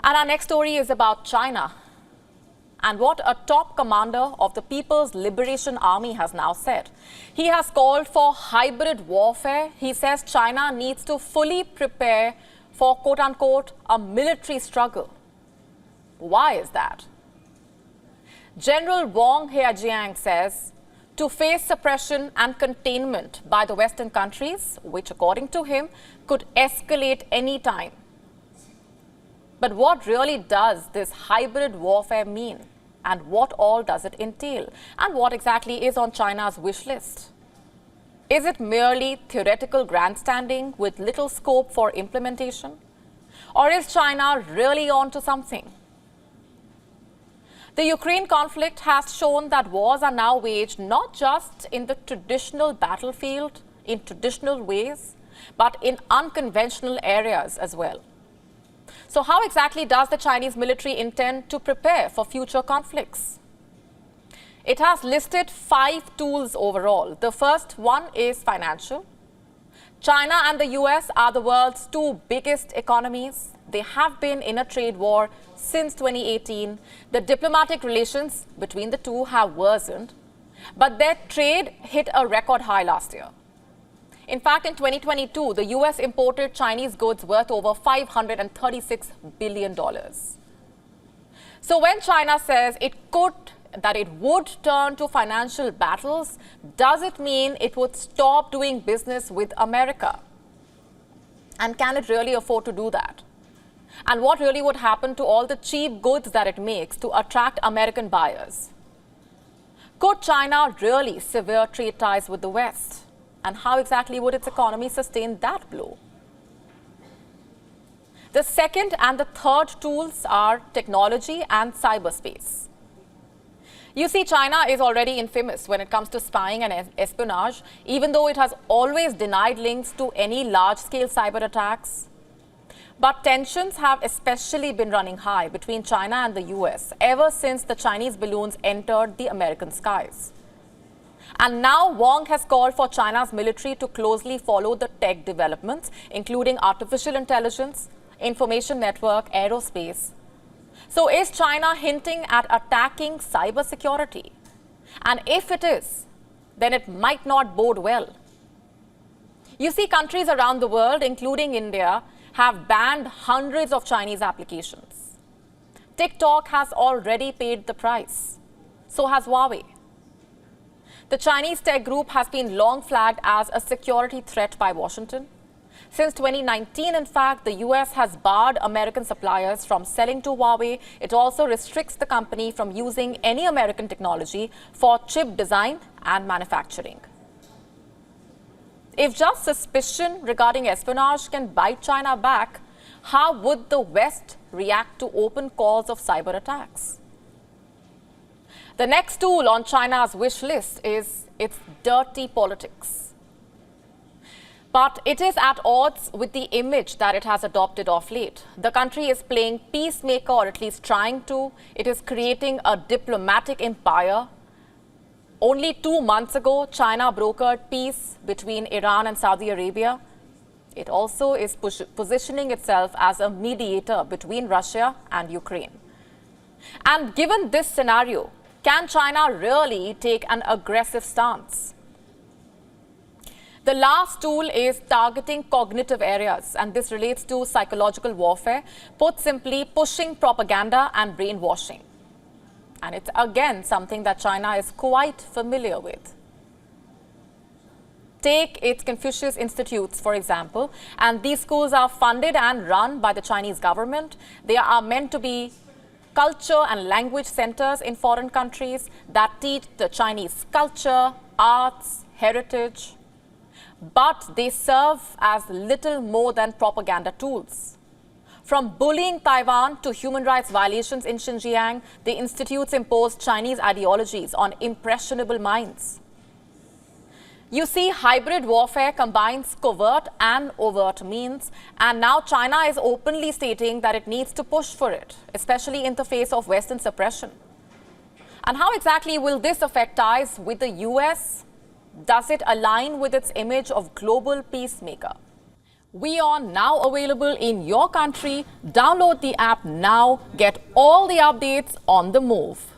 And our next story is about China and what a top commander of the People's Liberation Army has now said. He has called for hybrid warfare. He says China needs to fully prepare for, quote-unquote, a military struggle. Why is that? General Wang Haijiang says to face suppression and containment by the Western countries, which according to him could escalate any time. But what really does this hybrid warfare mean? And what all does it entail? And what exactly is on China's wish list? Is it merely theoretical grandstanding with little scope for implementation? Or is China really on to something? The Ukraine conflict has shown that wars are now waged not just in the traditional battlefield, in traditional ways, but in unconventional areas as well. So how exactly does the Chinese military intend to prepare for future conflicts? It has listed 5 tools overall. The first one is financial. China and the US are the world's 2 biggest economies. They have been in a trade war since 2018. The diplomatic relations between the two have worsened, but their trade hit a record high last year. In fact, in 2022, the US imported Chinese goods worth over $536 billion. So when China says that it would turn to financial battles, does it mean it would stop doing business with America? And can it really afford to do that? And what really would happen to all the cheap goods that it makes to attract American buyers? Could China really sever trade ties with the West? And how exactly would its economy sustain that blow? The second and the third tools are technology and cyberspace. You see, China is already infamous when it comes to spying and espionage, even though it has always denied links to any large-scale cyber attacks. But tensions have especially been running high between China and the US ever since the Chinese balloons entered the American skies. And now Wang has called for China's military to closely follow the tech developments, including artificial intelligence, information network, aerospace. So is China hinting at attacking cybersecurity? And if it is, then it might not bode well. You see, countries around the world, including India, have banned hundreds of Chinese applications. TikTok has already paid the price. So has Huawei. The Chinese tech group has been long flagged as a security threat by Washington. Since 2019, in fact, the US has barred American suppliers from selling to Huawei. It also restricts the company from using any American technology for chip design and manufacturing. If just suspicion regarding espionage can bite China back, how would the West react to open calls of cyber attacks? The next tool on China's wish list is its dirty politics. But it is at odds with the image that it has adopted of late. The country is playing peacemaker, or at least trying to. It is creating a diplomatic empire. Only 2 months ago, China brokered peace between Iran and Saudi Arabia. It also is positioning itself as a mediator between Russia and Ukraine. And given this scenario, can China really take an aggressive stance? The last tool is targeting cognitive areas, and this relates to psychological warfare, put simply, pushing propaganda and brainwashing. And it's again something that China is quite familiar with. Take its Confucius Institutes, for example, and these schools are funded and run by the Chinese government. They are meant to be culture and language centers in foreign countries that teach the Chinese culture, arts, heritage. But they serve as little more than propaganda tools. From bullying Taiwan to human rights violations in Xinjiang, the institutes impose Chinese ideologies on impressionable minds. You see, hybrid warfare combines covert and overt means, and now China is openly stating that it needs to push for it, especially in the face of Western suppression. And how exactly will this affect ties with the US? Does it align with its image of global peacemaker? WION now available in your country. Download the app now. Get all the updates on the move.